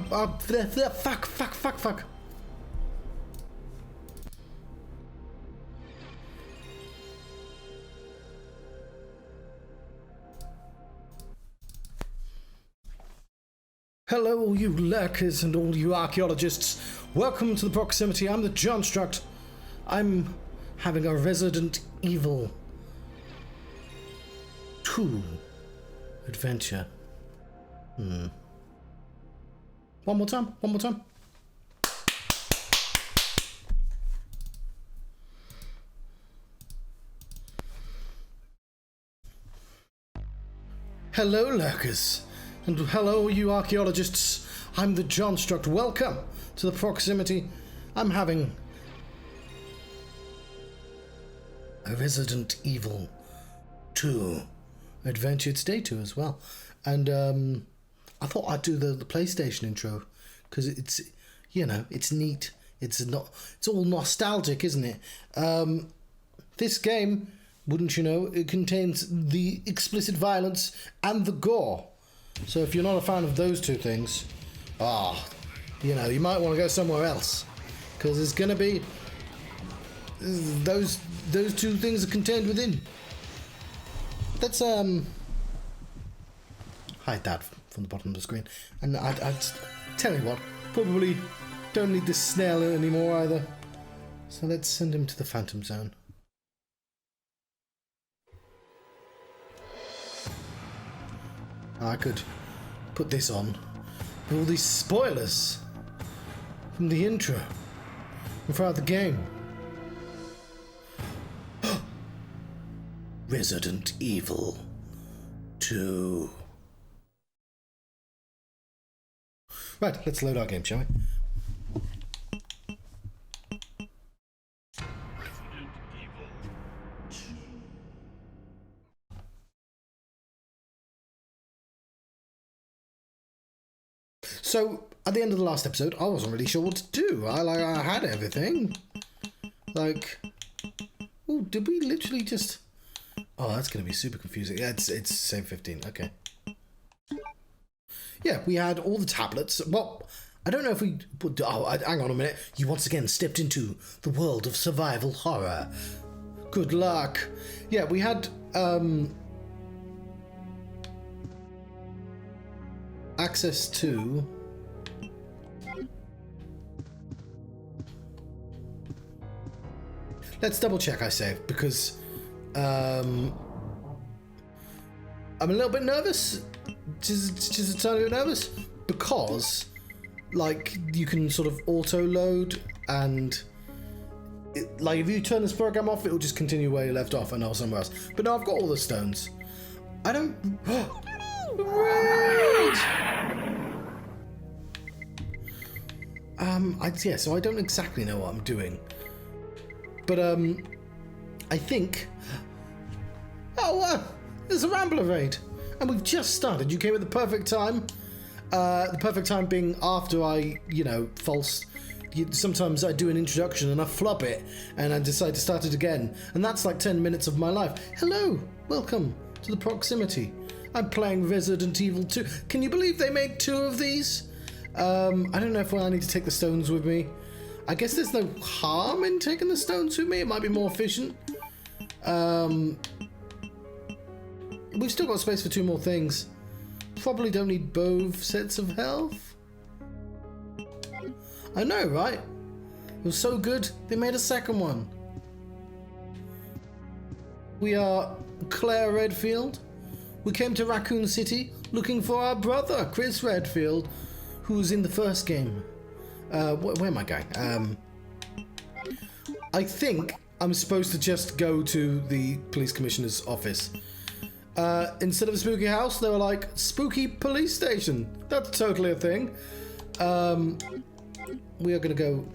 Fuck. Hello, all you lurkers and all you archaeologists. Welcome to the proximity. I'm the Johnstruct. I'm having a Resident Evil 2 adventure. One more time. Hello, lurkers. And hello, you archaeologists. I'm the Johnstruct. Welcome to the proximity. I'm having a Resident Evil 2 adventure. It's day 2 as well. And I thought I'd do the PlayStation intro because it's, you know, it's neat. It's all nostalgic, isn't it? This game, wouldn't you know, it contains the explicit violence and the gore. So if you're not a fan of those two things, you know, you might want to go somewhere else, because it's going to be those two things are contained within. Let's hide that from the bottom of the screen, and I'd tell you what, probably don't need this snail anymore either. So let's send him to the Phantom Zone. I could put this on with all these spoilers from the intro and throughout the game. Resident Evil 2. Right, let's load our game, shall we? So, at the end of the last episode, I wasn't really sure what to do. I had everything. Like, oh, did we literally just... Oh, that's going to be super confusing. Yeah, it's same 15. Okay. Yeah, we had all the tablets. Well, I don't know if we... hang on a minute. You once again stepped into the world of survival horror. Good luck. Yeah, we had... access to... Let's double check I saved, because I'm a little bit nervous, just a tiny bit nervous, because like you can sort of auto load, and like if you turn this program off, it will just continue where you left off and not somewhere else. But now I've got all the stones. I don't... yeah, so I don't exactly know what I'm doing. But, I think... there's a Rambler raid. And we've just started. You came at the perfect time. The perfect time being after I, you know, sometimes I do an introduction and I flub it. And I decide to start it again. And that's like 10 minutes of my life. Hello. Welcome to the proximity. I'm playing Resident Evil 2. Can you believe they made 2 of these? I don't know if I need to take the stones with me. I guess there's no harm in taking the stones with me. It might be more efficient. We've still got space for 2 more things. Probably don't need both sets of health. I know, right? It was so good, they made a second one. We are Claire Redfield. We came to Raccoon City looking for our brother, Chris Redfield, who was in the first game. Where am I going? I think I'm supposed to just go to the police commissioner's office. Instead of a spooky house, they were like, spooky police station. That's totally a thing. We are going to go...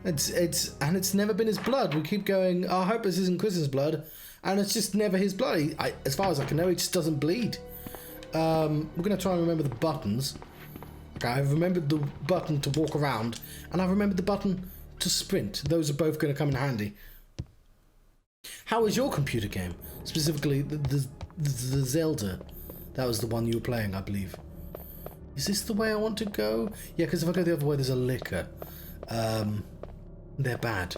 It's never been his blood. We keep going, I hope this isn't Chris's blood. And it's just never his blood. As far as I can know, he just doesn't bleed. We're going to try and remember the buttons. Okay, I've remembered the button to walk around, and I've remembered the button to sprint. Those are both going to come in handy. How was your computer game? Specifically, the Zelda. That was the one you were playing, I believe. Is this the way I want to go? Yeah, because if I go the other way, there's a liquor. They're bad.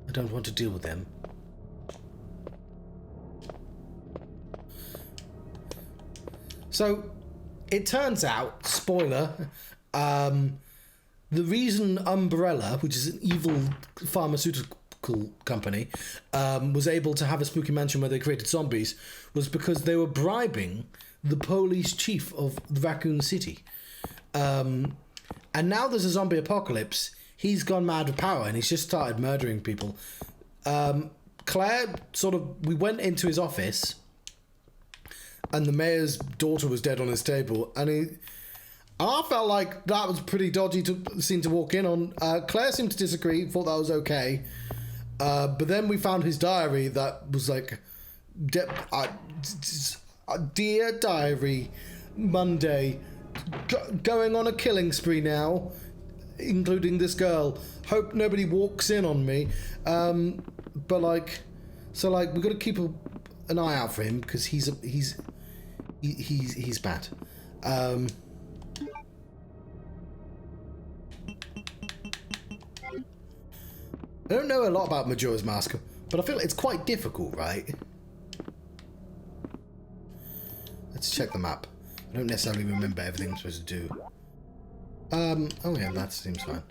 I don't want to deal with them. So, it turns out, spoiler, the reason Umbrella, which is an evil pharmaceutical company, was able to have a spooky mansion where they created zombies was because they were bribing the police chief of the Raccoon City. And now there's a zombie apocalypse. He's gone mad with power and he's just started murdering people. Claire, we went into his office and the mayor's daughter was dead on his table, and I felt like that was pretty dodgy scene to walk in on. Claire seemed to disagree, thought that was okay. But then we found his diary that was like, Dear Diary, Monday, going on a killing spree now, including this girl. Hope nobody walks in on me. But like, so like, we've got to keep an eye out for him because he's bad. I don't know a lot about Majora's Mask, but I feel it's quite difficult, right? Let's check the map. I don't necessarily remember everything I'm supposed to do. Oh yeah, that seems fine.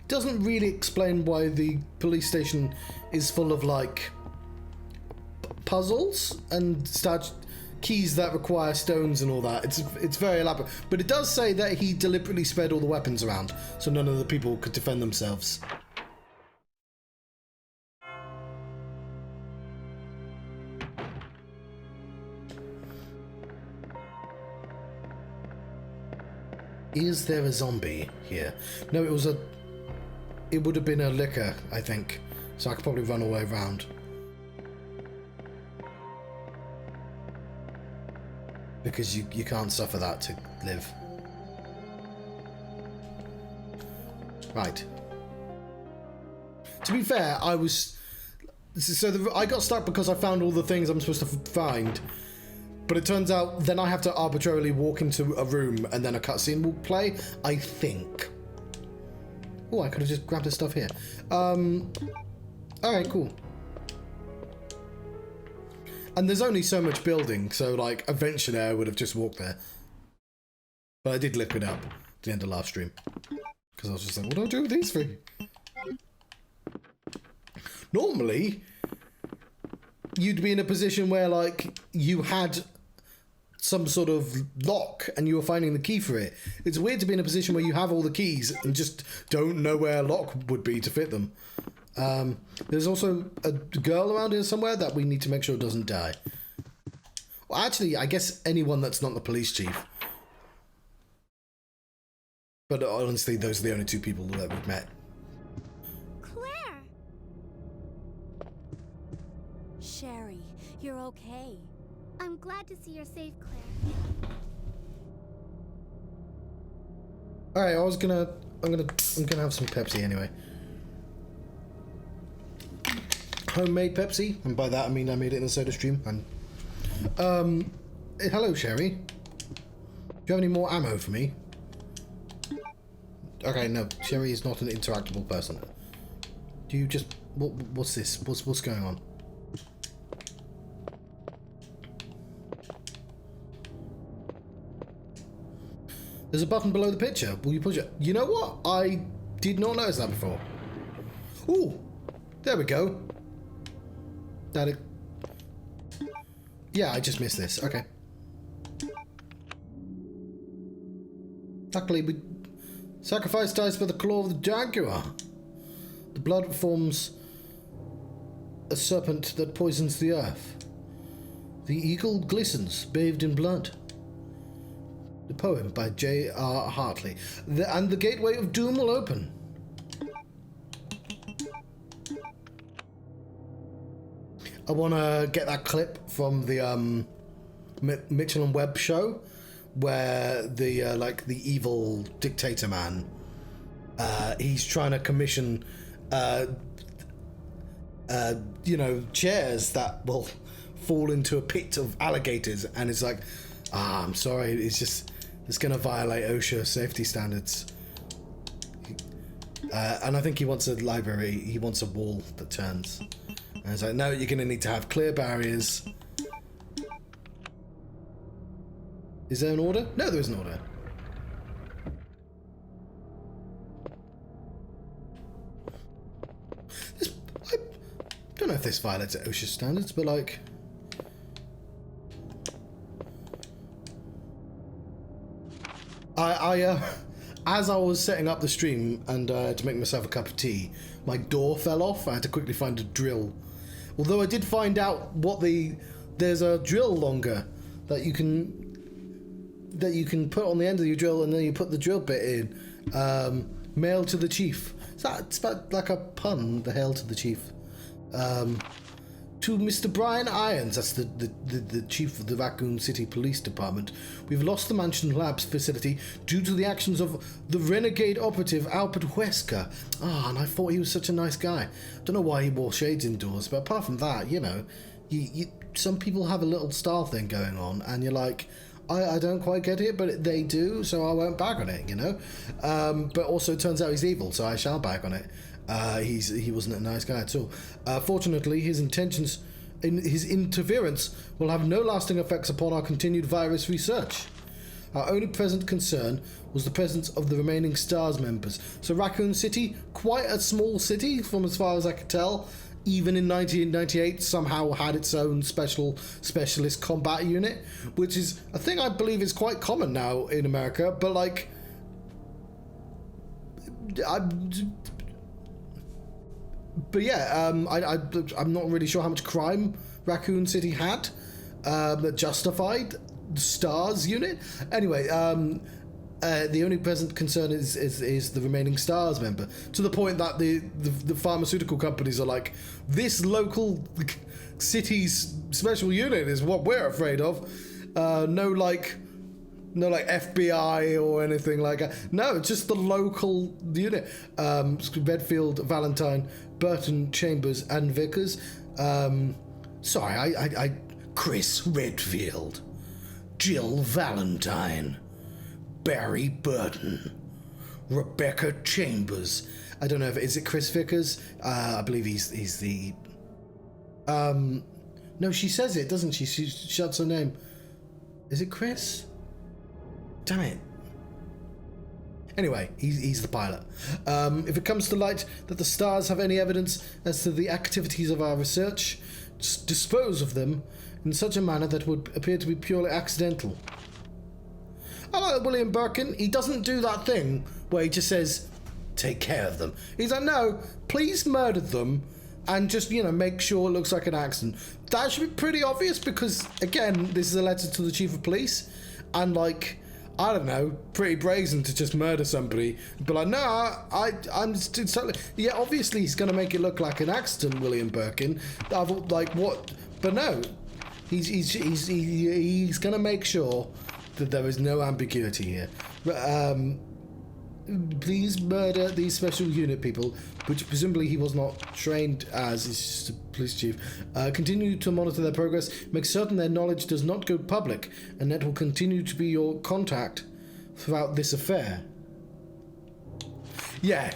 Doesn't really explain why the police station is full of like puzzles and keys that require stones and all that. It's very elaborate, but it does say that he deliberately spread all the weapons around so none of the people could defend themselves. Is there a zombie here? No, it would have been a liquor, I think. So I could probably run all the way around. Because you can't suffer that to live. Right. To be fair, I got stuck because I found all the things I'm supposed to find. But it turns out then I have to arbitrarily walk into a room and then a cutscene will play, I think. Oh, I could have just grabbed the stuff here. Alright, cool. And there's only so much building, so like eventually I would have just walked there. But I did look it up at the end of last stream. Because I was just like, what do I do with these three? Normally, you'd be in a position where like you had some sort of lock and you were finding the key for it. It's weird to be in a position where you have all the keys and just don't know where a lock would be to fit them. There's also a girl around here somewhere that we need to make sure doesn't die. Well, actually, I guess anyone that's not the police chief. But honestly, those are the only two people that we've met. Claire! Sherry, you're okay. I'm glad to see you're safe, Claire. Alright, I'm gonna have some Pepsi anyway. Homemade Pepsi, and by that I mean I made it in a soda stream. And hello, Sherry. Do you have any more ammo for me? Okay, no, Sherry is not an interactable person. Do you just what's this? What's going on? There's a button below the picture. Will you push it? You know what? I did not notice that before. Ooh, there we go. Yeah, I just missed this. Okay. Luckily, we sacrifice dice by the claw of the jaguar. The blood forms a serpent that poisons the earth. The eagle glistens, bathed in blood. The poem by J.R. Hartley. And the gateway of doom will open. I want to get that clip from the Mitchell and Webb show, where the like the evil dictator man he's trying to commission, chairs that will fall into a pit of alligators, and it's like, I'm sorry, it's going to violate OSHA safety standards. And I think he wants a library, he wants a wall that turns. And it's like, no, you're going to need to have clear barriers. Is there an order? No, there is an order. I don't know if this violates OSHA standards, but like... as I was setting up the stream and to make myself a cup of tea, my door fell off. I had to quickly find a drill. Although I did find out there's a drill longer that you can put on the end of your drill, and then you put the drill bit in. Mail to the chief. It's about like a pun. The hail to the chief. To Mr. Brian Irons, that's the chief of the Raccoon City Police Department. We've lost the Mansion Labs facility due to the actions of the renegade operative Albert Wesker. And I thought he was such a nice guy. Don't know why he wore shades indoors, but apart from that, some people have a little style thing going on, and you're like, I don't quite get it, but they do, so I won't bag on it, But also, it turns out he's evil, so I shall bag on it. He wasn't a nice guy at all. Fortunately, his interference will have no lasting effects upon our continued virus research. Our only present concern was the presence of the remaining S.T.A.R.S members. So Raccoon City, quite a small city from as far as I could tell, even in 1998 somehow had its own specialist combat unit, which is a thing I believe is quite common now in America, but like... I'm not really sure how much crime Raccoon City had that justified the S.T.A.R.S unit. Anyway, the only present concern is the remaining S.T.A.R.S member, to the point that the pharmaceutical companies are like, this local city's special unit is what we're afraid of. No FBI or anything like that. No, it's just the local unit. Redfield, Valentine, Burton, Chambers, and Vickers. Chris Redfield, Jill Valentine, Barry Burton, Rebecca Chambers. I don't know if is it Chris Vickers. I believe he's the. No, she says it, doesn't she? She shouts her name. Is it Chris? Damn it. Anyway, he's the pilot. If it comes to light that the S.T.A.R.S have any evidence as to the activities of our research, dispose of them in such a manner that would appear to be purely accidental. I like William Birkin. He doesn't do that thing where he just says, take care of them. He's like, no, please murder them and just, make sure it looks like an accident. That should be pretty obvious because, again, this is a letter to the chief of police, and like, I don't know, pretty brazen to just murder somebody. But like, no, I'm totally... Yeah, obviously he's going to make it look like an accident, William Birkin. I thought, like, what? But no, he's going to make sure that there is no ambiguity here. Please murder these special unit people, which presumably he was not trained as. He's just a police chief. Continue to monitor their progress. Make certain their knowledge does not go public, and that will continue to be your contact throughout this affair. Yeah,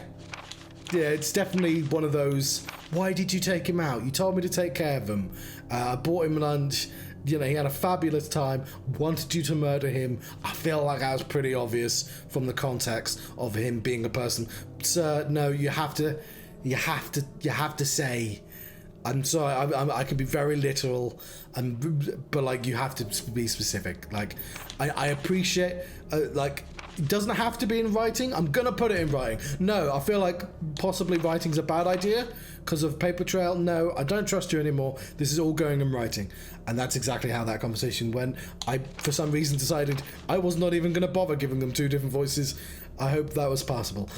it's definitely one of those. Why did you take him out? You told me to take care of him. I bought him lunch. He had a fabulous time, wanted you to murder him. I feel like that was pretty obvious from the context of him being a person. Sir, no, you have to say, I'm sorry, I can be very literal, but like, you have to be specific. Like, I appreciate, it doesn't have to be in writing. I'm gonna put it in writing. No, I feel like possibly writing's a bad idea because of paper trail. No, I don't trust you anymore. This is all going in writing. And that's exactly how that conversation went. I, for some reason, decided I was not even gonna bother giving them two different voices. I hope that was passable.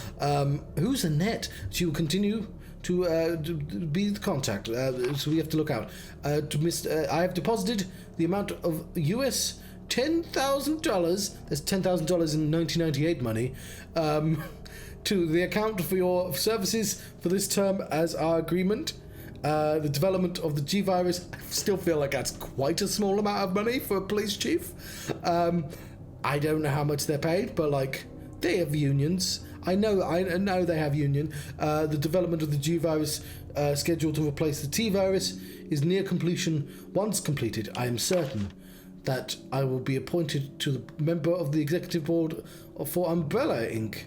Who's Annette? She will continue to be the contact, so we have to look out. I have deposited the amount of US $10,000. That's $10,000 in 1998 money. to the account for your services for this term as our agreement. The development of the G virus, I still feel like that's quite a small amount of money for a police chief. I don't know how much they're paid, but like they have unions. I know they have union. The development of the G virus, scheduled to replace the T virus, is near completion. Once completed, I am certain that I will be appointed to the member of the executive board for Umbrella Inc.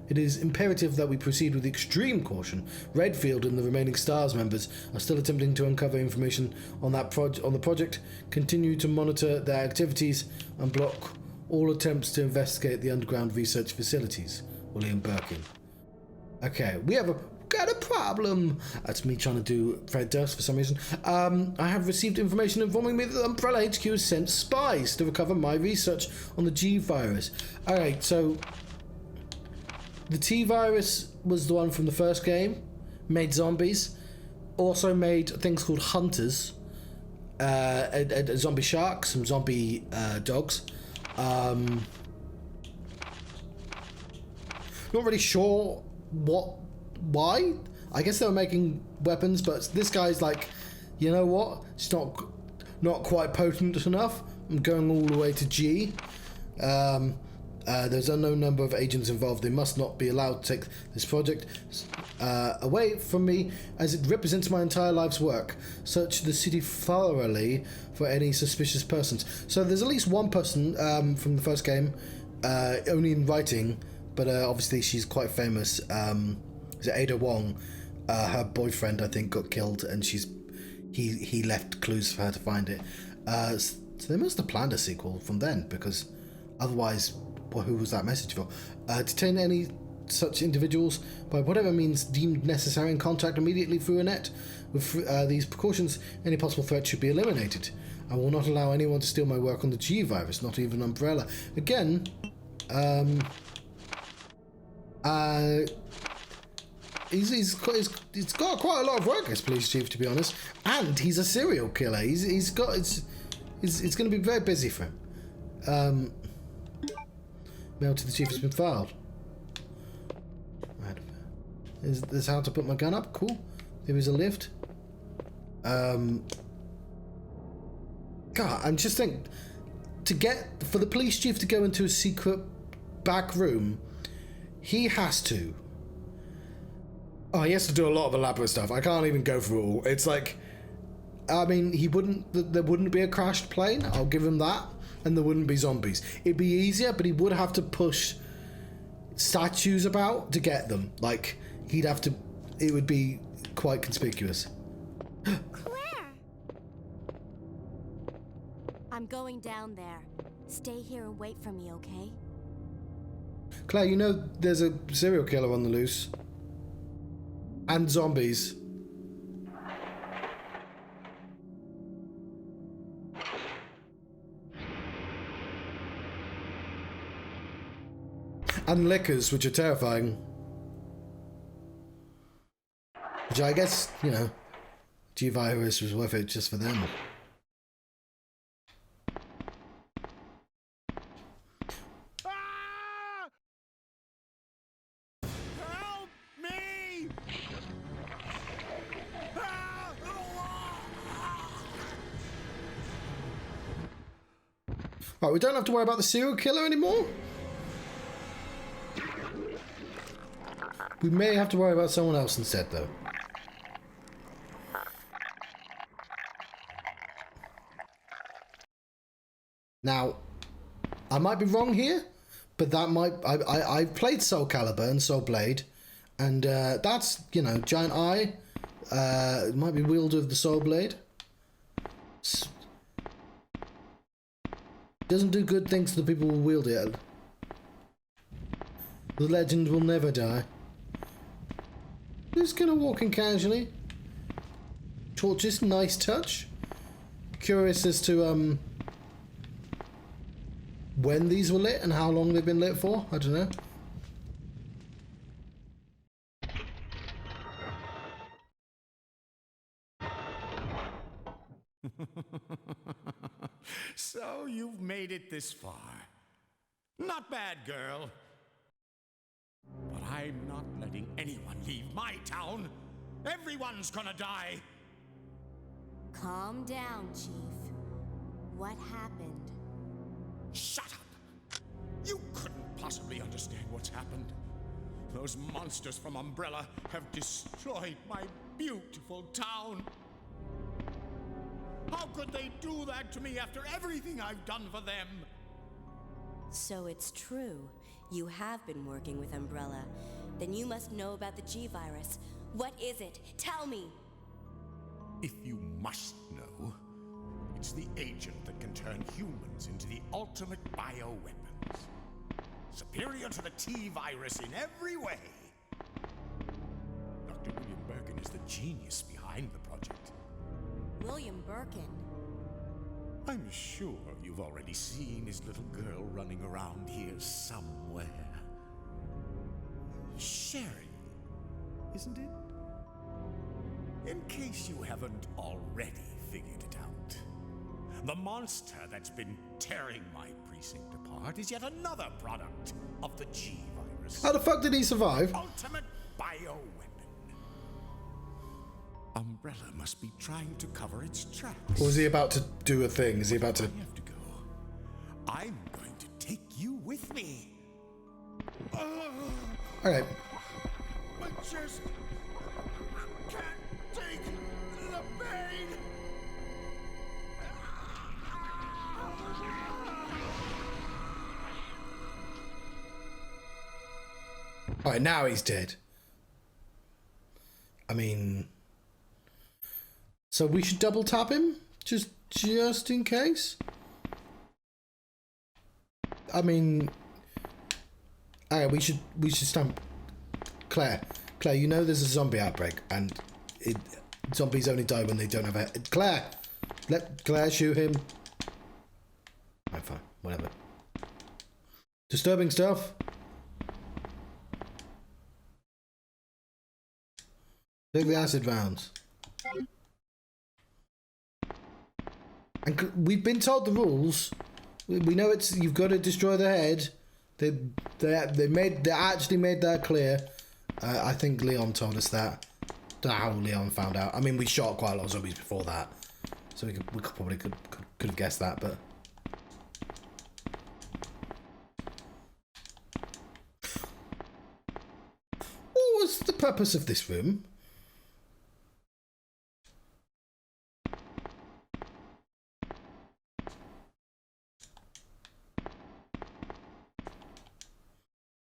It is imperative that we proceed with extreme caution. Redfield and the remaining S.T.A.R.S members are still attempting to uncover information on the project, continue to monitor their activities, and block all attempts to investigate the underground research facilities. William Birkin. Okay, we have got a problem. That's me trying to do Fred Durst for some reason. I have received information informing me that Umbrella HQ has sent spies to recover my research on the G virus. Alright, so the T virus was the one from the first game, made zombies, also made things called hunters, a zombie shark, some zombie dogs. Not really sure why. I guess they were making weapons, but this guy's like, you know what? It's not quite potent enough. I'm going all the way to G. There's an unknown number of agents involved. They must not be allowed to take this project away from me, as it represents my entire life's work. Search the city thoroughly for any suspicious persons. So there's at least one person from the first game, only in writing, but obviously she's quite famous. Is it Ada Wong? Her boyfriend, I think, got killed, and he left clues for her to find it. So they must have planned a sequel from then, because otherwise, well, who was that message for? Detain any such individuals by whatever means deemed necessary and contact immediately through a net. With these precautions, any possible threat should be eliminated. I will not allow anyone to steal my work on the G virus, not even Umbrella. Again, he's got quite a lot of work as police chief, to be honest, and he's a serial killer. It's going to be very busy for him. Mail to the chief has been filed. Right. Is this how to put my gun up? Cool. There is a lift. God, I'm just thinking, for the police chief to go into a secret back room, he has to. Oh, he has to do a lot of elaborate stuff. I can't even go through it all. It's like, I mean, there wouldn't be a crashed plane. I'll give him that. And there wouldn't be zombies. It'd be easier, but he would have to push statues about to get them. Like, he'd have to, it would be quite conspicuous. Claire! I'm going down there. Stay here and wait for me, okay? Claire, you know there's a serial killer on the loose. And zombies. And liquors, which are terrifying. Which I guess, you know, G-Virus was worth it just for them. Ah! Help me! Ah! Right, we don't have to worry about the serial killer anymore. We may have to worry about someone else instead, though. Now, I might be wrong here, but that might... I've played Soul Calibur and Soul Blade, and that's, you know, Giant Eye. It might be wielder of the Soul Blade. Doesn't do good things to the people who wield it. The legend will never die. Just gonna walk in casually. Torches, nice touch. Curious as to when these were lit and how long they've been lit for. I don't know. So you've made it this far. Not bad, girl. But I I'm not letting anyone leave my town. Everyone's gonna die. Calm down, Chief. What happened? Shut up! You couldn't possibly understand what's happened. Those monsters from Umbrella have destroyed my beautiful town. How could they do that to me after everything I've done for them? So it's true. You have been working with Umbrella. Then you must know about the G-Virus. What is it? Tell me! If you must know, it's the agent that can turn humans into the ultimate bioweapons. Superior to the T-Virus in every way. Dr. William Birkin is the genius behind the project. William Birkin. I'm sure you've already seen his little girl running around here somewhere. Sherry, isn't it? In case you haven't already figured it out, the monster that's been tearing my precinct apart is yet another product of the G-Virus. How the fuck did he survive? Ultimate bioweapon. Umbrella must be trying to cover its tracks. Or is he about to do a thing? Is he about to... I have to go. I'm going to take you with me. Okay. I just can't take the pain. Alright, now he's dead. I mean... So we should double tap him? Just in case? I mean... Alright, we should stamp... Claire, you know there's a zombie outbreak, and zombies only die when they don't have a... Claire! Let Claire shoot him. Alright, fine. Whatever. Disturbing stuff. Take the acid rounds. And we've been told the rules. We know it's you've got to destroy the head. They actually made that clear. I think Leon told us that. Don't know how Leon found out. I mean, we shot quite a lot of zombies before that, so we probably could have guessed that. But what was the purpose of this room?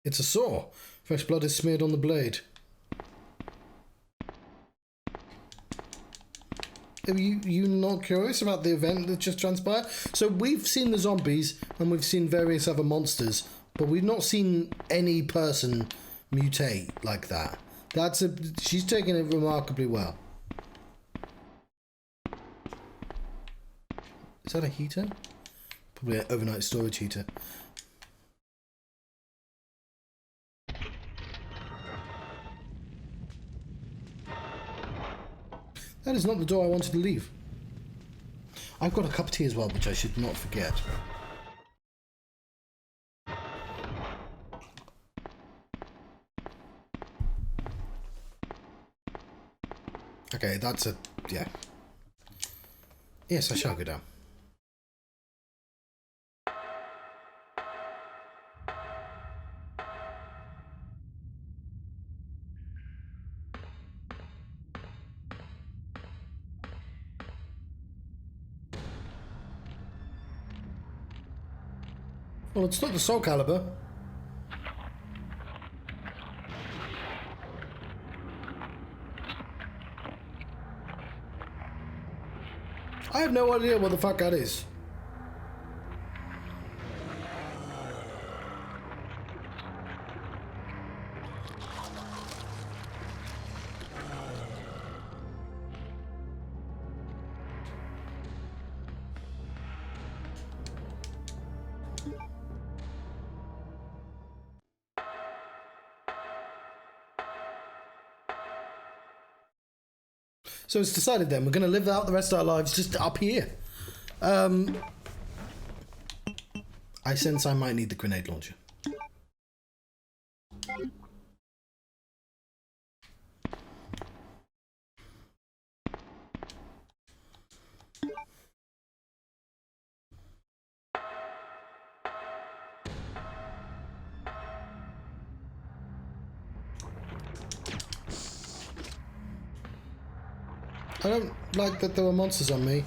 It's a saw. Fresh blood is smeared on the blade. Are you not curious about the event that just transpired? So we've seen the zombies and we've seen various other monsters, but we've not seen any person mutate like that. She's taken it remarkably well. Is that a heater? Probably an overnight storage heater. That is not the door I wanted to leave. I've got a cup of tea as well, which I should not forget. Okay, that's a... yeah. Yes, I shall go down. Well, it's not the Soul Calibur. I have no idea what the fuck that is. So it's decided then, we're going to live out the rest of our lives just up here. I sense I might need the grenade launcher. I don't like that there were monsters on me.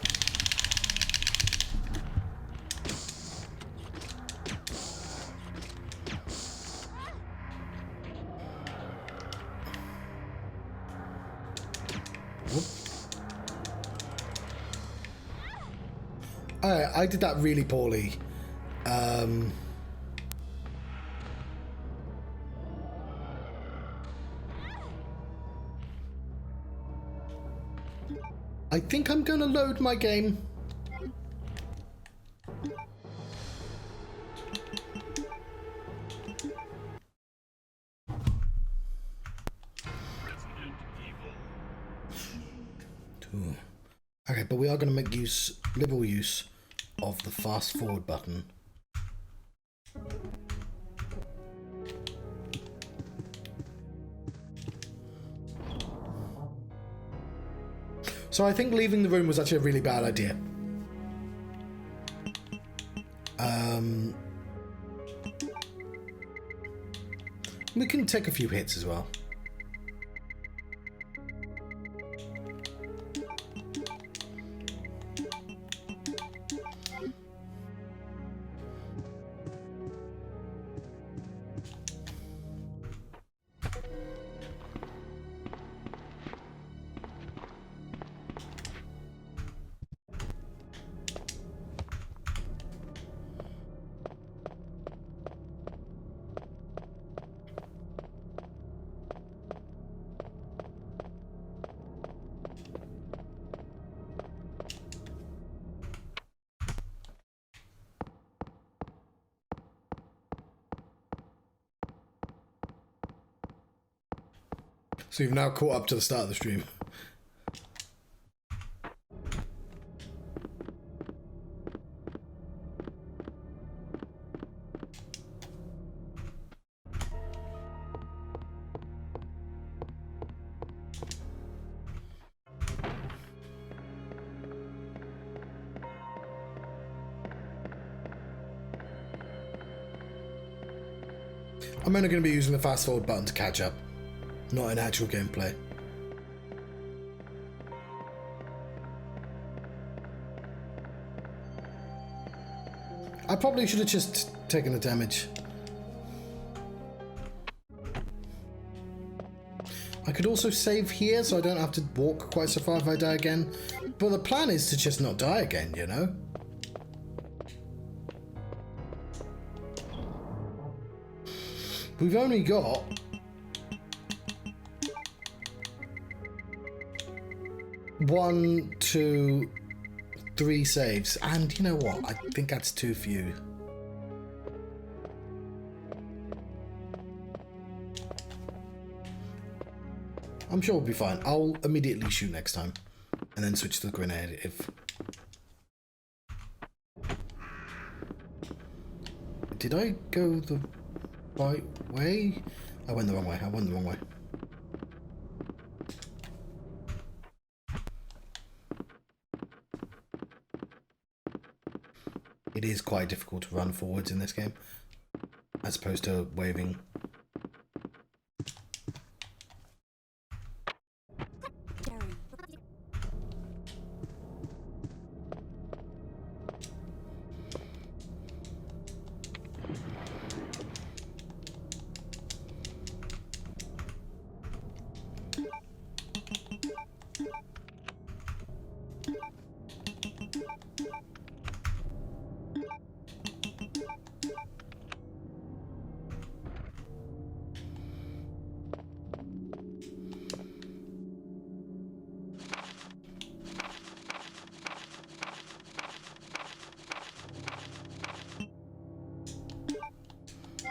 I did that really poorly. I think I'm gonna load my game. Okay, but we are going to make liberal use of the fast forward button. So I think leaving the room was actually a really bad idea. We can take a few hits as well. So you've now caught up to the start of the stream. I'm only going to be using the fast forward button to catch up, not in actual gameplay. I probably should have just taken the damage. I could also save here so I don't have to walk quite so far if I die again. But the plan is to just not die again, you know? We've only got one, two, 3 saves, and you know what? I think that's too few. I'm sure we'll be fine. I'll immediately shoot next time, and then switch to the grenade if... Did I go the right way? I went the wrong way. I went the wrong way. It is quite difficult to run forwards in this game, as opposed to waving.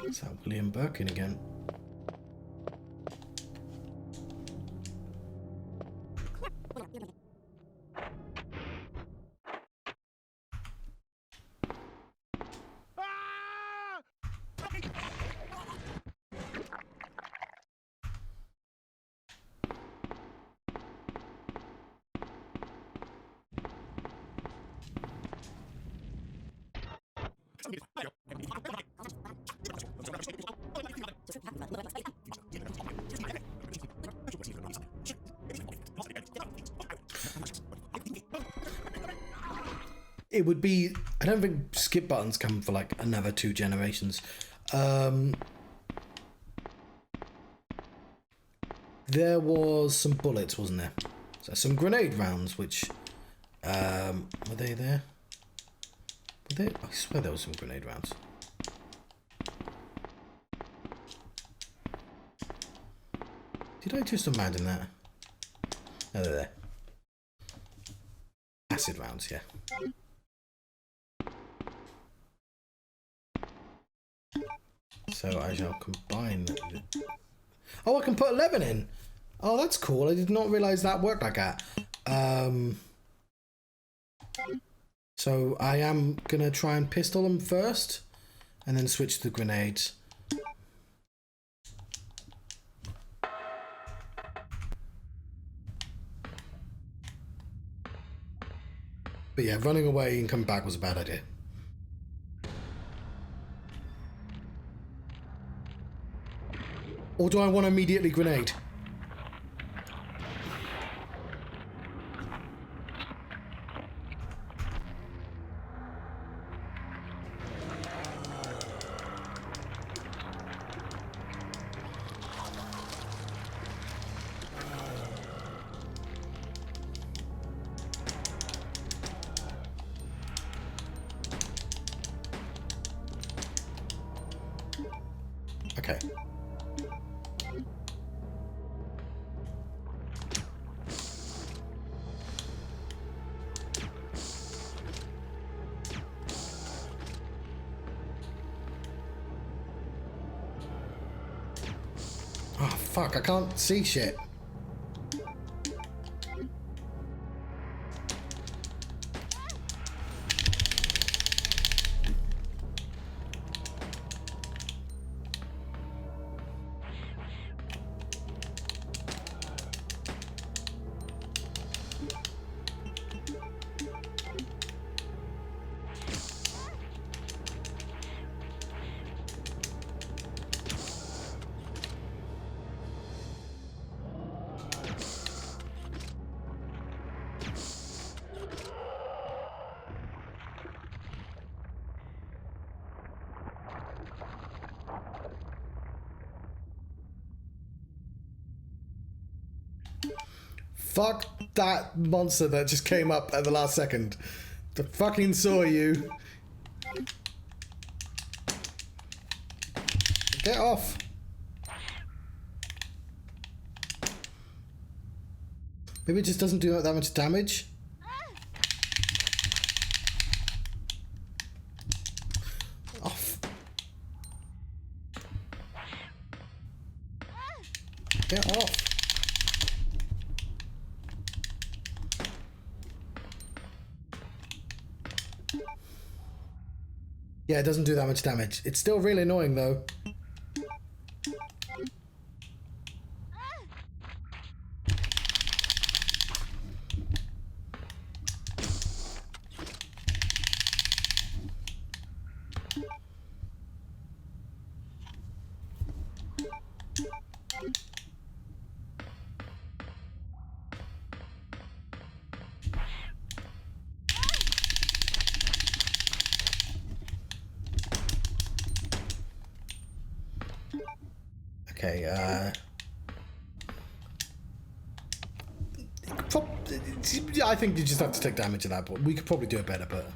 Is that William Birkin again? It would be... I don't think skip buttons come for like another 2 generations. There was some bullets, wasn't there? So some grenade rounds, which... were they there? Were they? I swear there was some grenade rounds. Did I just imagine that? No, they're there. Acid rounds, yeah. So I shall combine... Oh, I can put 11 in! Oh, that's cool. I did not realise that worked like that. So I am going to try and pistol them first, and then switch to the grenades. But yeah, running away and coming back was a bad idea. Or do I want to immediately grenade? Okay. Oh, fuck, I can't see shit. Fuck that monster that just came up at the last second. I fucking saw you. Get off. Maybe it just doesn't do that much damage. Off. Get off. Yeah, it doesn't do that much damage. It's still really annoying though. Okay, I think you just have to take damage at that point. We could probably do it better, but...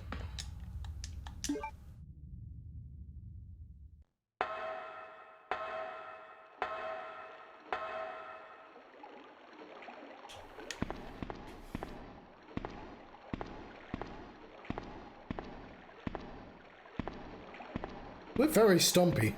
We're very stompy.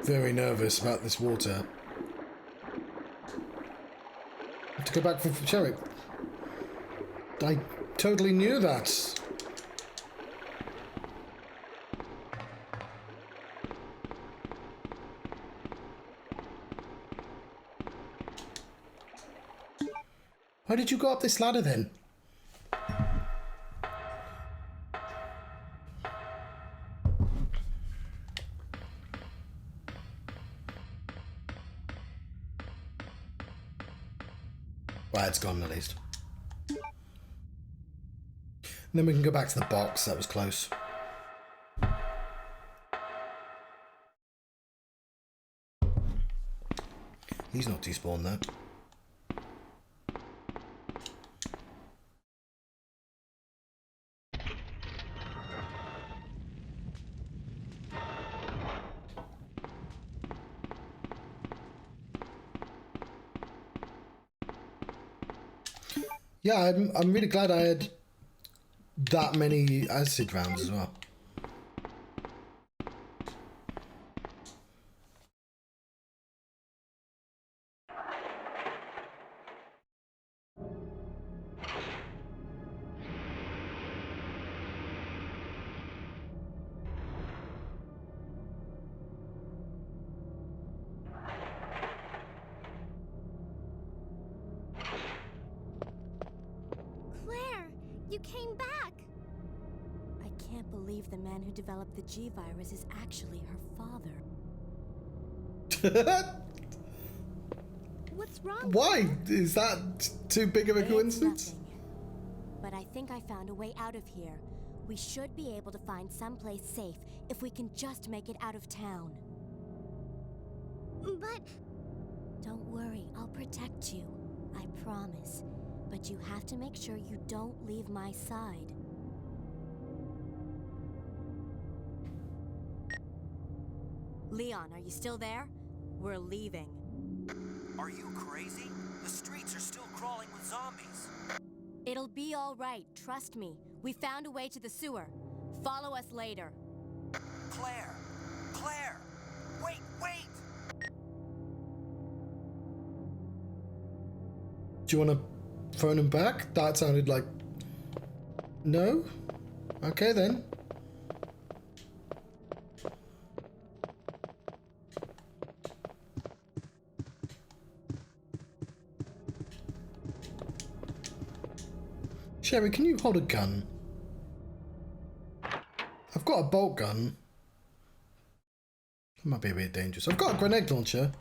Very nervous about this water. I have to go back for Sherry. I totally knew that. Why did you go up this ladder then? Well, it's gone at least. And then we can go back to the box. That was close. He's not despawned though. Yeah, I'm really glad I had that many acid rounds as well. Claire, you came back. I can't believe the man who developed the G-Virus is actually her father. What's wrong? Why? Is that too big of a coincidence? It's nothing. But I think I found a way out of here. We should be able to find someplace safe if we can just make it out of town. But Don't worry, I'll protect you. I promise. But you have to make sure you don't leave my side. Leon, are you still there? We're leaving. Are you crazy? The streets are still crawling with zombies. It'll be all right, trust me. We found a way to the sewer. Follow us later. Claire! Claire! Wait, wait! Do you want to phone him back? That sounded like... No? Okay then. Sherry, can you hold a gun? I've got a bolt gun. It might be a bit dangerous. I've got a grenade launcher.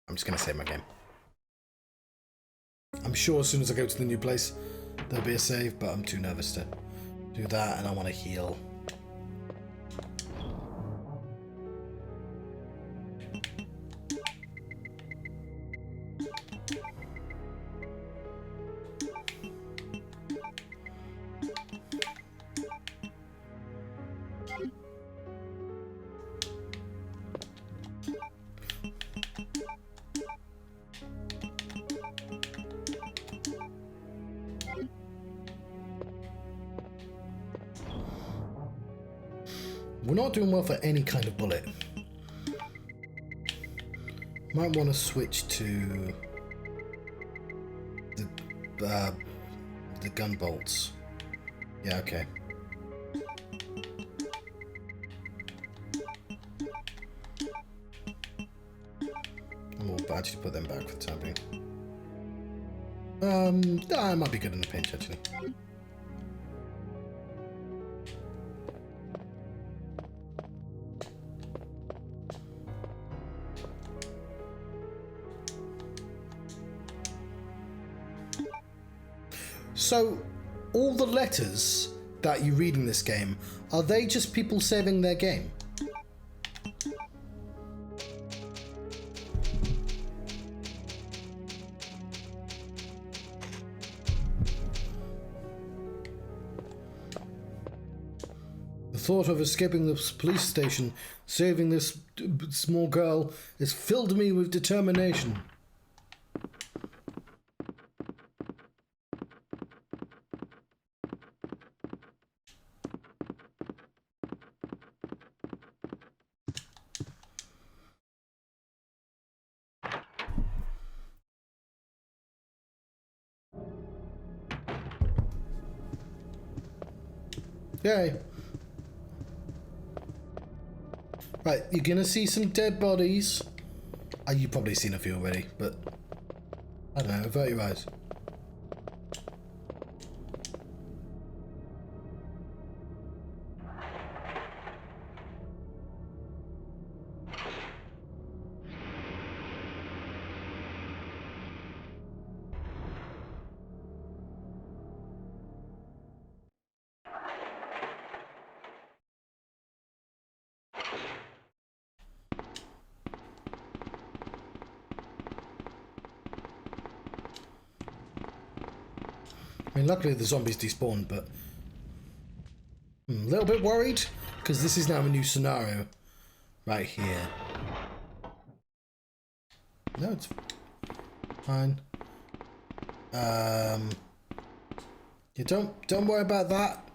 I'm just going to save my game. I'm sure as soon as I go to the new place, there'll be a save, but I'm too nervous to do that, and I want to heal. We're not doing well for any kind of bullet. Might want to switch to the gun bolts. Yeah, okay. We'll actually put them back for the time being. That might be good in the pinch actually. So, all the letters that you read in this game, are they just people saving their game? The thought of escaping the police station, saving this small girl, has filled me with determination. Yay. Right, you're gonna see some dead bodies. You've probably seen a few already, but I don't know, avert your eyes. mean, luckily the zombies despawned, but I'm a little bit worried because this is now a new scenario right here. No, it's fine. You don't worry about that.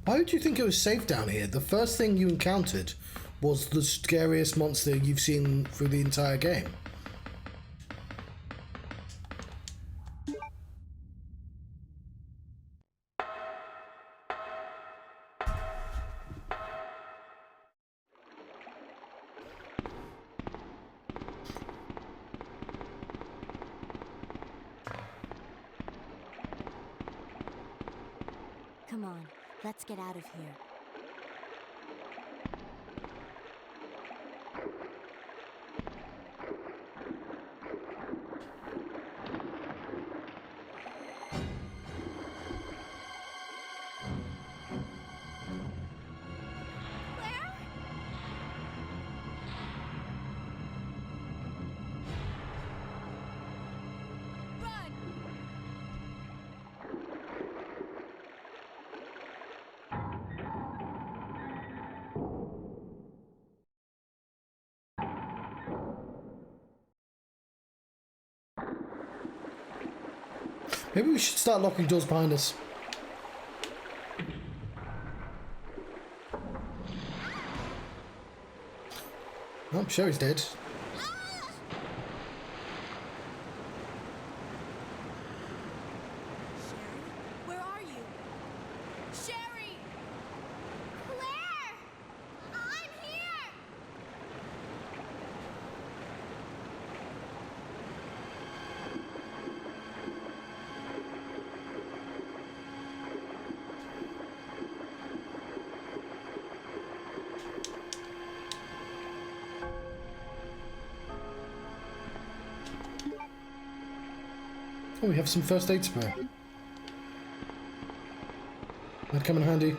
Why would you think it was safe down here? The first thing you encountered was the scariest monster you've seen through the entire game. Come on, let's get out of here. Maybe we should start locking doors behind us. Oh, Sherry's dead. Where are you? Sherry! Claire! I'm here! Oh, we have some first aid spray. That'd come in handy.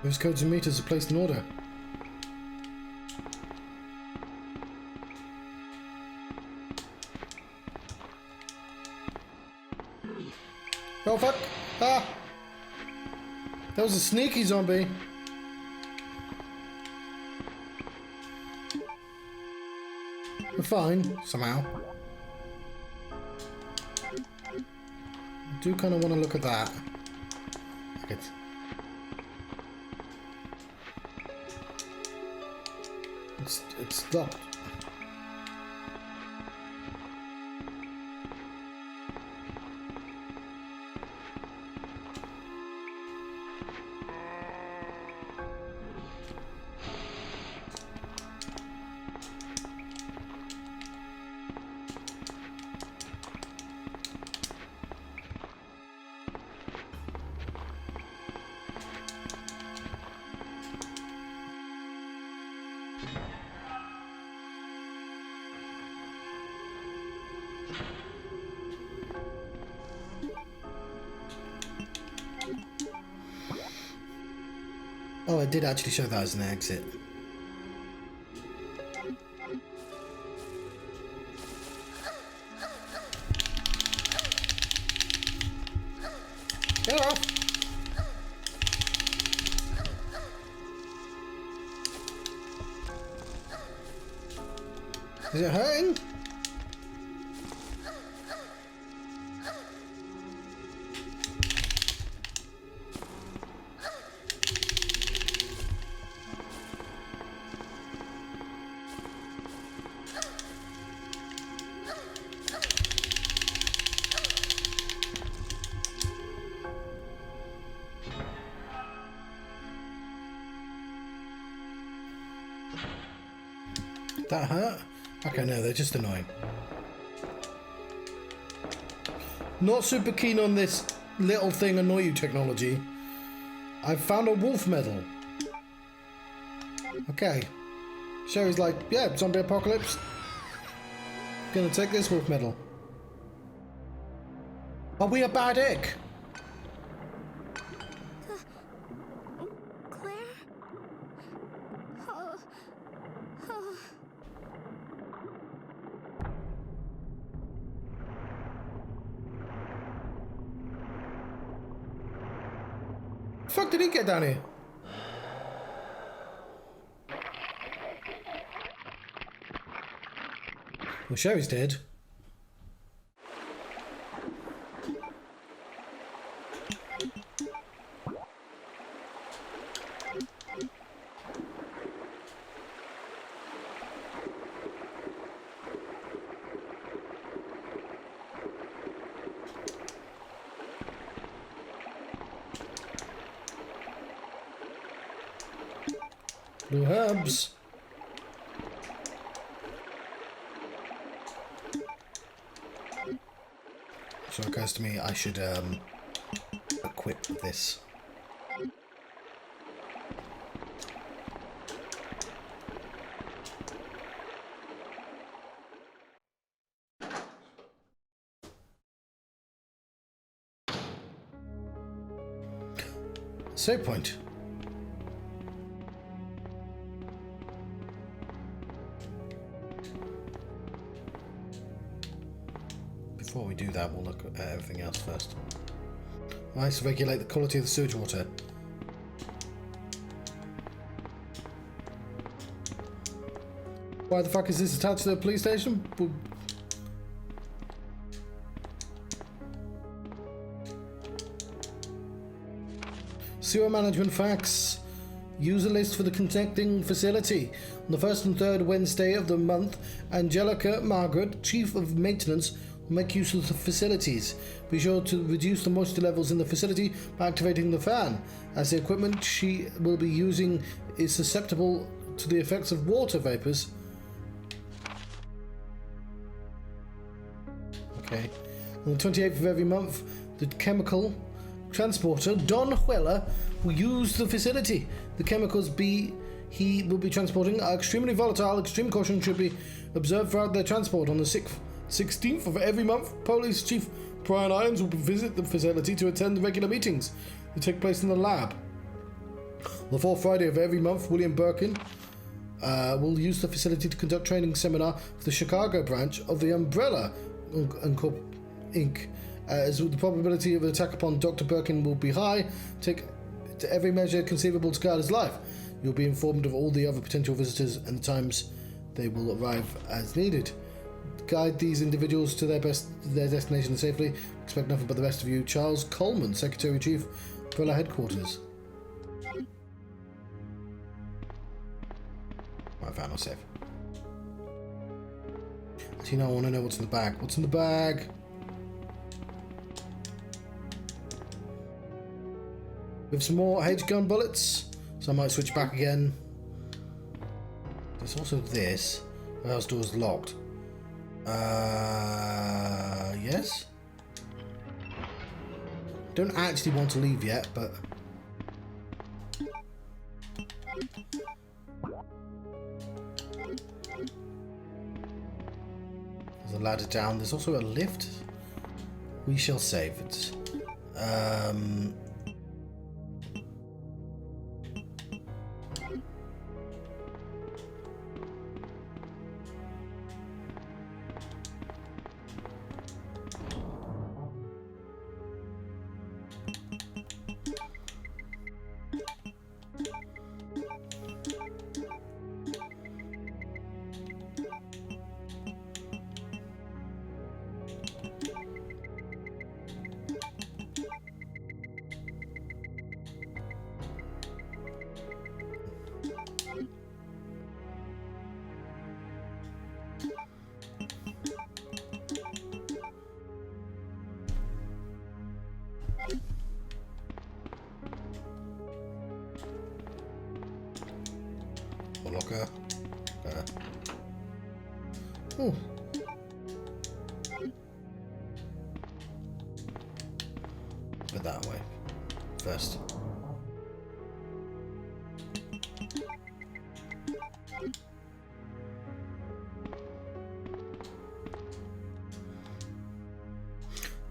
Those codes and meters are placed in order. Oh fuck! Ah! That was a sneaky zombie. We're fine, somehow. I do kind of want to look at that. Look at. It's locked. Oh, it did actually show that as an exit. Get off! Is it hurting? That hurt? Okay, no, they're just annoying. Not super keen on this little thing annoy you technology. I found a wolf medal. Okay. Sherry's like, yeah, zombie apocalypse. Gonna take this wolf medal. Are we a bad egg? Claire? Oh. Oh. The fuck did he get down here? Well, Sherry's dead. Blue herbs. So it occurs to me I should equip this. Save point. Before we do that, we'll look at everything else first. Nice, regulate the quality of the sewage water. Why the fuck is this attached to the police station? Sewer management facts. User list for the connecting facility. On the first and third Wednesday of the month, Angelica Margaret, Chief of Maintenance, will make use of the facilities. Be sure to reduce the moisture levels in the facility by activating the fan, as the equipment she will be using is susceptible to the effects of water vapors. Okay. On the 28th of every month, the chemical transporter, Don Huela, will use the facility. The chemicals he will be transporting are extremely volatile. Extreme caution should be observed throughout their transport. On the 16th of every month, Police Chief Brian Irons will visit the facility to attend the regular meetings that take place in the lab. On the fourth Friday of every month, William Birkin will use the facility to conduct training seminar for the Chicago branch of the Umbrella Inc. As the probability of an attack upon Dr. Birkin will be high, take every measure conceivable to guard his life. You'll be informed of all the other potential visitors and the times they will arrive as needed. Guide these individuals to their destination safely. Expect nothing but the best of you. Charles Coleman, Secretary-Chief, Umbrella Headquarters. I found no safe. Actually, no, I want to know what's in the bag. What's in the bag? We have some more H-gun bullets, so I might switch back again. There's also this. The house door's locked. Yes? Don't actually want to leave yet, but... There's a ladder down. There's also a lift. We shall save it. Locker. Oh. Put that away first.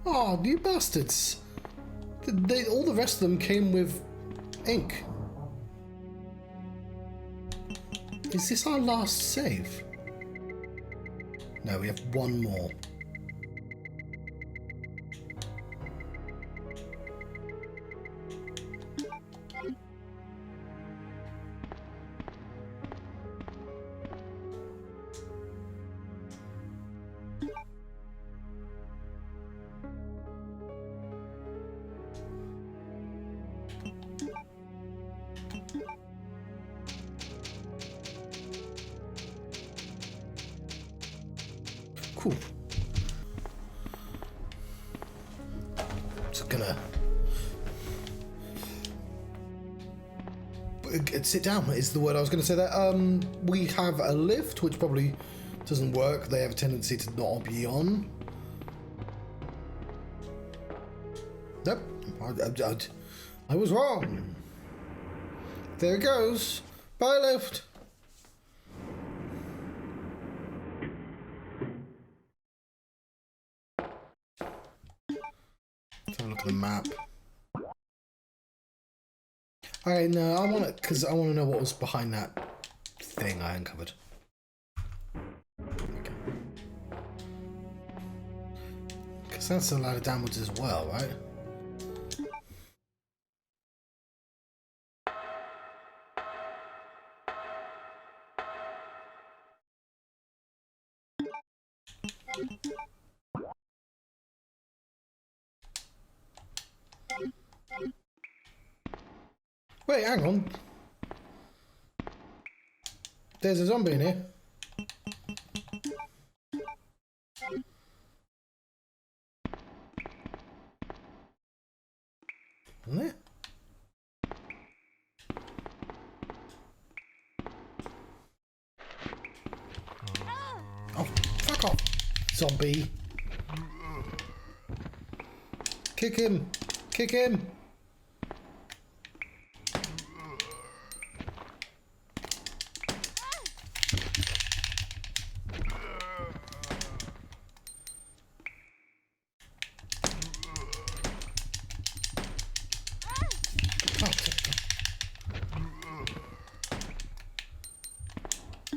Oh, you bastards! All the rest of them came with ink. Is this our last save? No, we have one more. Cool. Just gonna sit down is the word I was going to say. That we have a lift which probably doesn't work. They have a tendency to not be on. Nope, I was wrong. There it goes. Bye, lift. Let's have a look at the map. Alright, no, I want it because I want to know what was behind that thing I uncovered. Okay. Because that's a ladder downwards as well, right? Wait, hang on. There's a zombie in here. Isn't there? Oh, fuck off, zombie. Kick him. Kick him.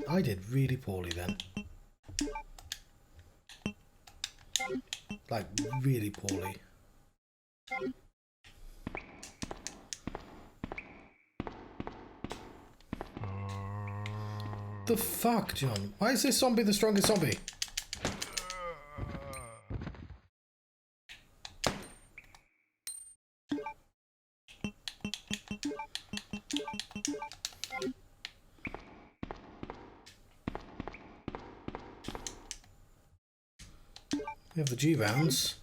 I did really poorly then. Like, really poorly. The fuck, John? Why is this zombie the strongest zombie? We have the G rounds.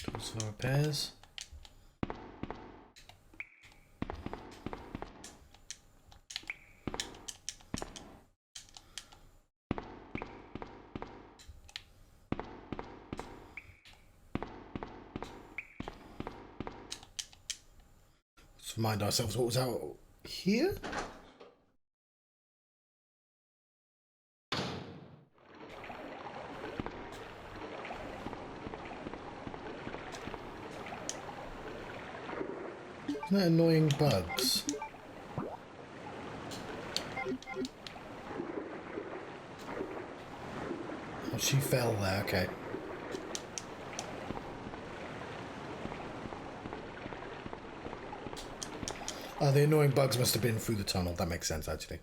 Tools for repairs. Let's remind ourselves what was out here. Isn't that annoying bugs? Oh, she fell there, okay. Oh, the annoying bugs must have been through the tunnel. That makes sense, actually.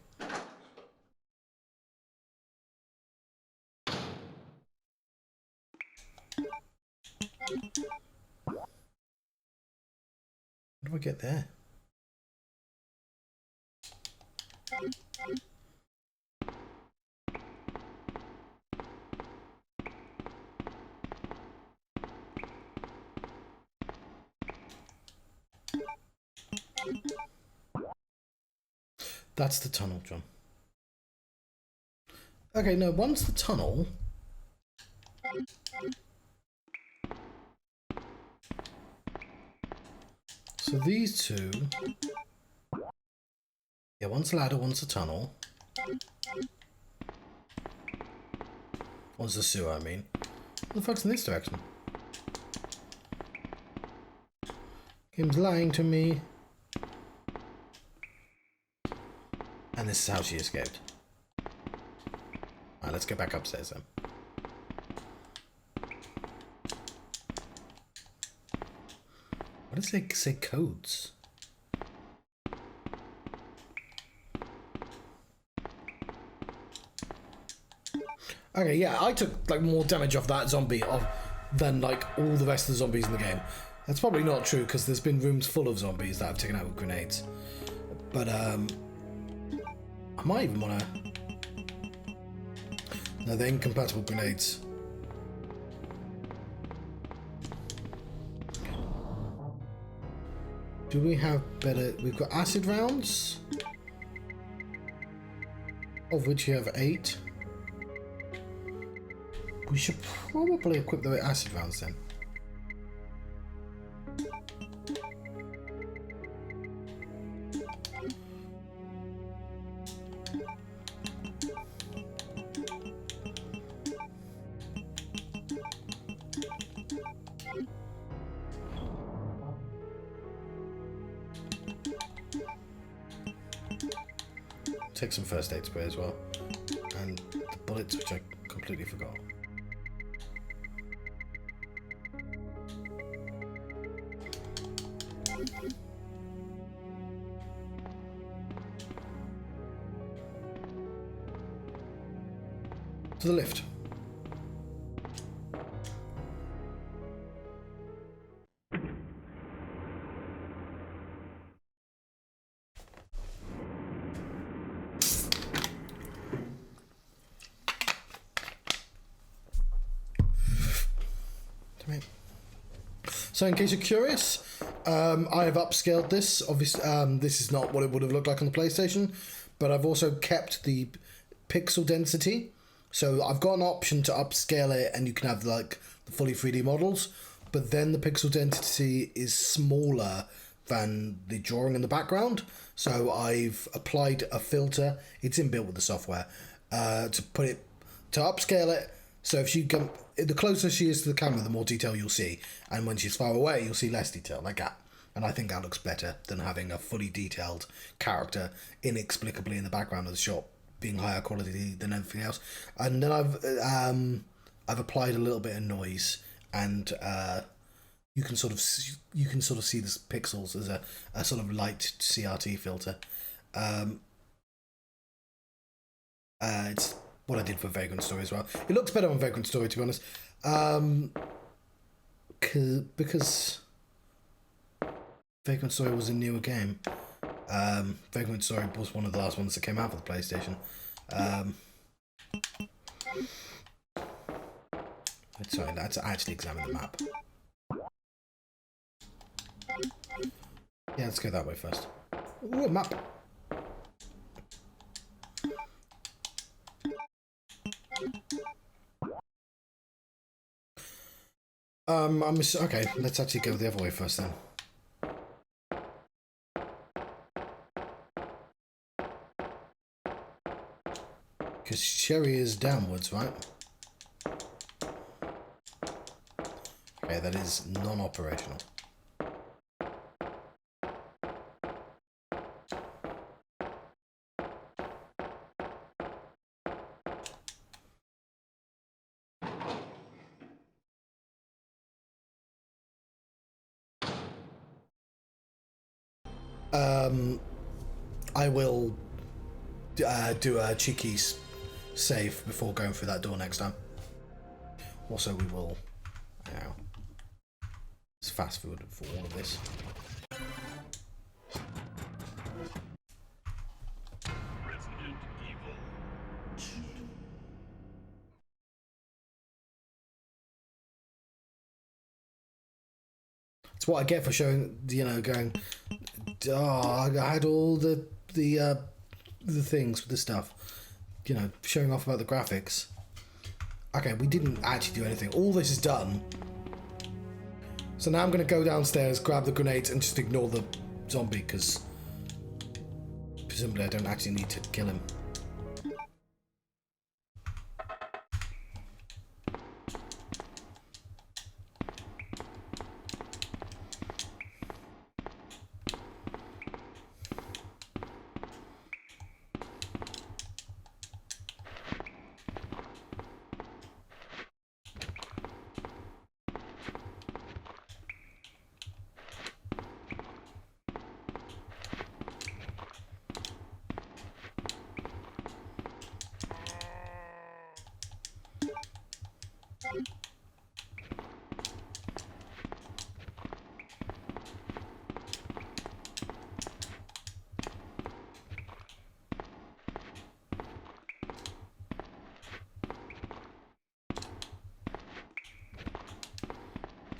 How do I get there? That's the tunnel, John. Okay, no, one's the tunnel. So these two... Yeah, one's a ladder, one's a tunnel. What's the sewer, I mean? What the fuck's in this direction? Game's lying to me. And this is how she escaped. Alright, let's go back upstairs then. What does it say codes? Okay, yeah, I took like more damage off that zombie than like all the rest of the zombies in the game. That's probably not true because there's been rooms full of zombies that I've taken out with grenades. But I might even want to. No, they're incompatible grenades. Do we have better? We've got acid rounds, of which you have 8. We should probably equip the acid rounds then. Take some first aid spray as well. And the bullets, which I completely forgot. To the lift. So in case you're curious, I have upscaled this. Obviously, this is not what it would have looked like on the PlayStation, but I've also kept the pixel density. So I've got an option to upscale it, and you can have like the fully 3D models, but then the pixel density is smaller than the drawing in the background. So I've applied a filter. It's inbuilt with the software to upscale it. So if she come, the closer she is to the camera, the more detail you'll see, and when she's far away, you'll see less detail, like that. And I think that looks better than having a fully detailed character inexplicably in the background of the shot being higher quality than everything else. And then I've applied a little bit of noise, and you can sort of see the pixels as a sort of light CRT filter. It's what I did for Vagrant Story as well. It looks better on Vagrant Story, to be honest, because Vagrant Story was a newer game. Vagrant Story was one of the last ones that came out for the PlayStation. Sorry, let's actually examine the map. Yeah, let's go that way first. Ooh, a map. Okay, let's actually go the other way first then. Because Sherry is downwards, right? Okay, that is non-operational. I will do a cheeky save before going through that door next time. Also, we will, let's fast forward for all of this. Resident Evil 2. It's what I get for showing, going, I had all the things with the stuff, showing off about the graphics. Okay, we didn't actually do anything. All this is done. So now I'm going to go downstairs, grab the grenades, and just ignore the zombie, because presumably I don't actually need to kill him.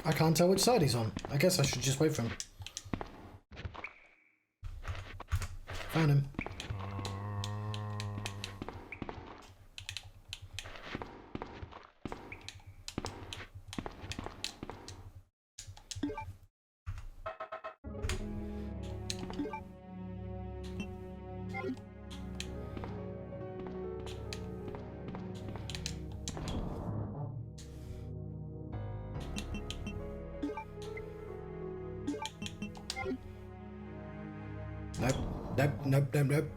I can't tell which side he's on. I guess I should just wait for him. Found him. Nope, nope, nope, nope, nope.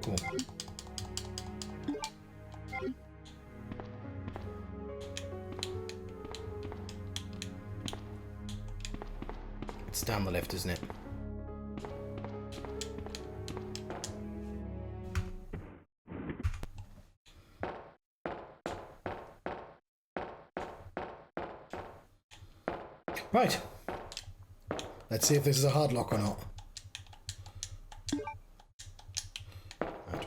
Cool. It's down the left, isn't it? Right. Let's see if this is a hard lock or not. Right.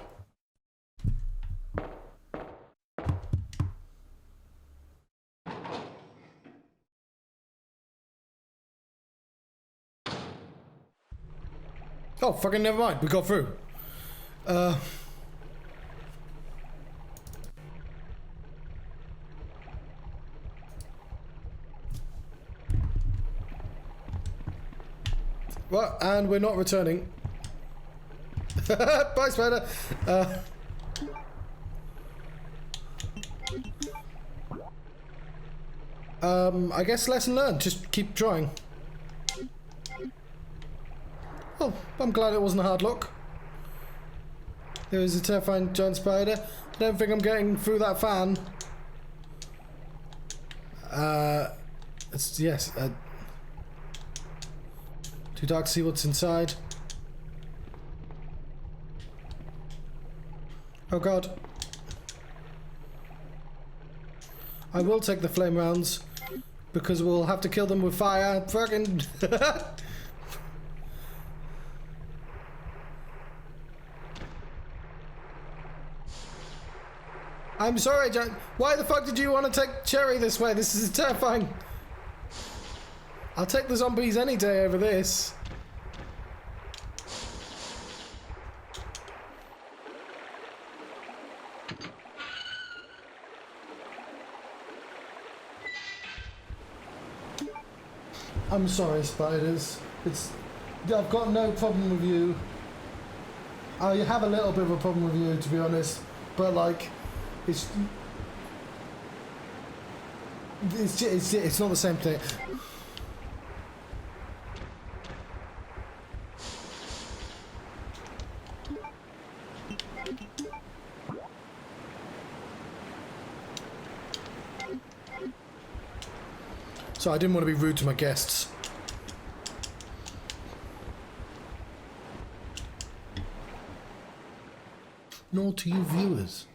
Oh, fucking never mind. We got through. Well, and we're not returning. Bye, Spider. I guess lesson learned. Just keep trying. Oh, I'm glad it wasn't a hard lock. There is a terrifying giant spider. I don't think I'm getting through that fan. Yes. Too dark to see what's inside. Oh god. I will take the flame rounds because we'll have to kill them with fire. Fucking. I'm sorry, John. Why the fuck did you want to take Cherry this way? This is terrifying. I'll take the zombies any day over this. I'm sorry, spiders. I've got no problem with you. I have a little bit of a problem with you, to be honest. But like, it's not the same thing. So I didn't want to be rude to my guests. Nor to you viewers.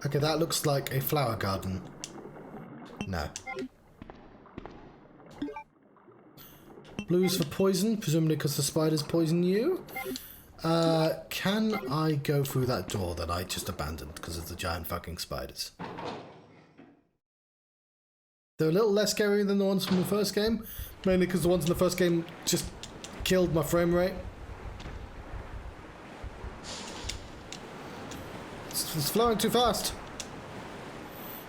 Okay, that looks like a flower garden. No. Blues for poison, presumably because the spiders poison you. Can I go through that door that I just abandoned because of the giant fucking spiders? They're a little less scary than the ones from the first game, mainly because the ones in the first game just killed my frame rate. It's flowing too fast.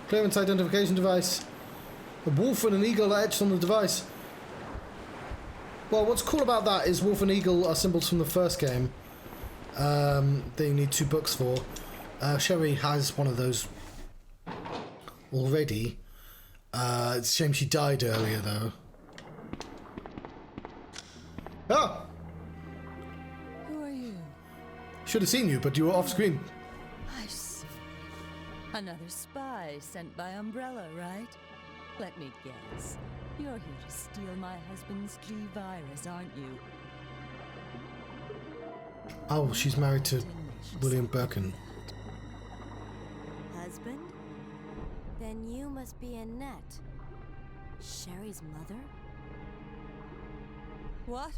Clearance identification device. A wolf and an eagle are etched on the device. Well, what's cool about that is wolf and eagle are symbols from the first game that you need 2 books for. Sherry has one of those already. It's a shame she died earlier, though. Ah! Who are you? Should have seen you, but you were off screen. I see. Another spy sent by Umbrella, right? Let me guess. You're here to steal my husband's G-Virus, aren't you? Oh, she's married to William Birkin. Husband? Then you must be Annette. Sherry's mother? What?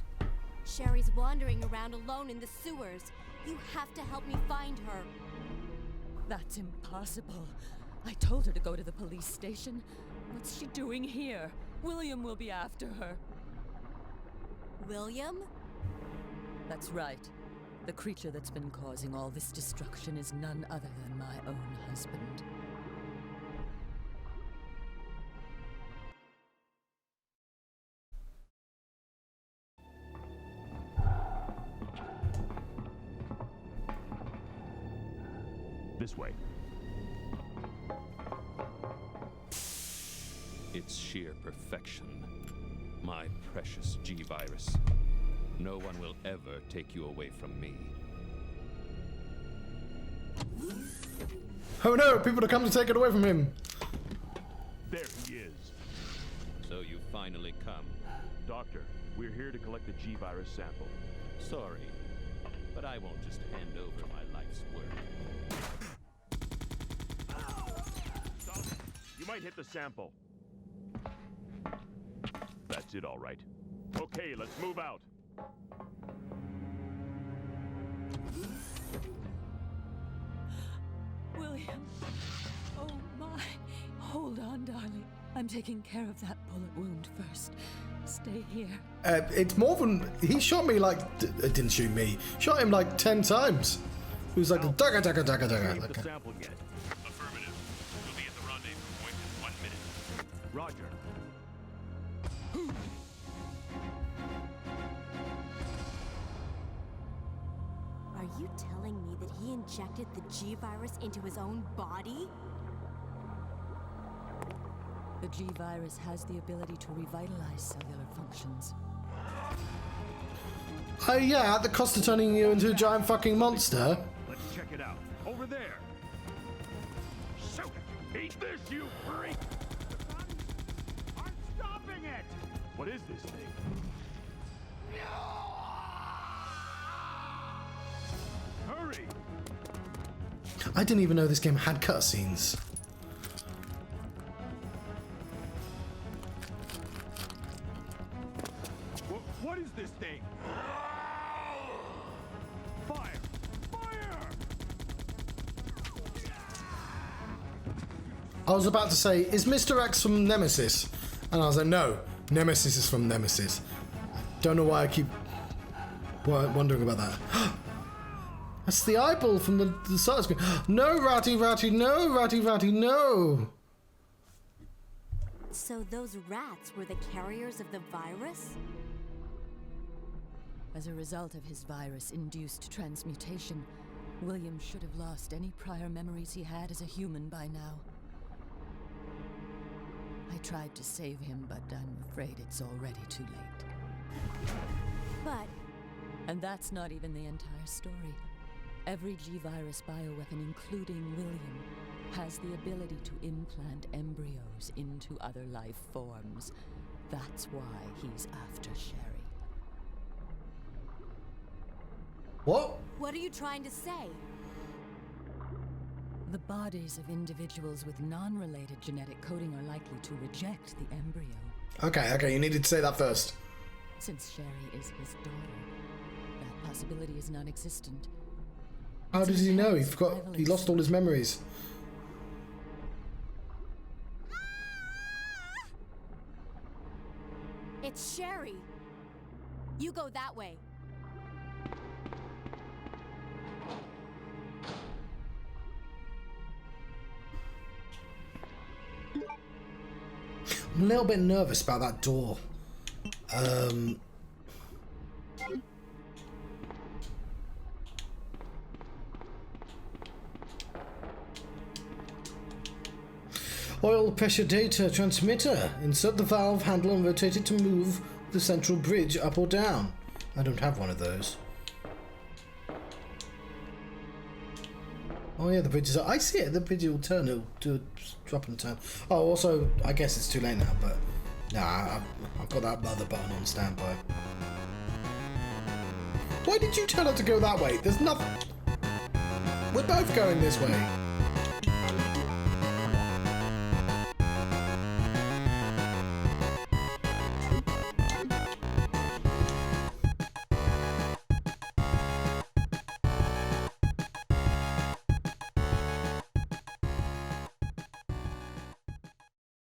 Sherry's wandering around alone in the sewers. You have to help me find her. That's impossible. I told her to go to the police station. What's she doing here? William will be after her. William? That's right. The creature that's been causing all this destruction is none other than my own husband. This way. It's sheer perfection. My precious G-Virus. No one will ever take you away from me. Oh no, people are coming to take it away from him. There he is. So you finally come. Doctor, we're here to collect the G-Virus sample. Sorry, but I won't just hand over my life's work. Stop. You might hit the sample. That's it, all right. Okay, let's move out. William. Oh my. Hold on, darling. I'm taking care of that bullet wound first. Stay here. It's more than... He shot me like... didn't shoot me. Shot him like 10 times. He was like... Dagger, dagger, dagger, dagger. The sample yet? Affirmative. We'll be at the rendezvous point in 1 minute. Roger. Are you telling me that he injected the G-Virus into his own body? The G-Virus has the ability to revitalize cellular functions. Yeah, at the cost of turning you into a giant fucking monster. Let's check it out. Over there. Shoot it! Eat this, you freak! The guns aren't stopping it! What is this thing? Hurry! I didn't even know this game had cutscenes. What is this thing? Fire! Fire! I was about to say, is Mr. X from Nemesis? And I was like, no, Nemesis is from Nemesis. Don't know why I keep wondering about that. That's the eyeball from the start screen. No, Ratty, Ratty, no, Ratty, Ratty, no. So those rats were the carriers of the virus? As a result of his virus-induced transmutation, William should have lost any prior memories he had as a human by now. I tried to save him, but I'm afraid it's already too late. But... And that's not even the entire story. Every G-Virus bioweapon, including William, has the ability to implant embryos into other life forms. That's why he's after Sherry. What? what are you trying to say? The bodies of individuals with non-related genetic coding are likely to reject the embryo. Okay, you needed to say that first. Since Sherry is his daughter, that possibility is non-existent. How does he know? He lost all his memories. It's Sherry. You go that way. I'm a little bit nervous about that door. Oil pressure data transmitter. Insert the valve handle and rotate it to move the central bridge up or down. I don't have one of those. Oh yeah, the bridge is. I see it. The bridge will turn. It'll do a drop and turn. Oh, also, I guess it's too late now. But nah, I've got that other button on standby. Why did you tell her to go that way? There's nothing. We're both going this way.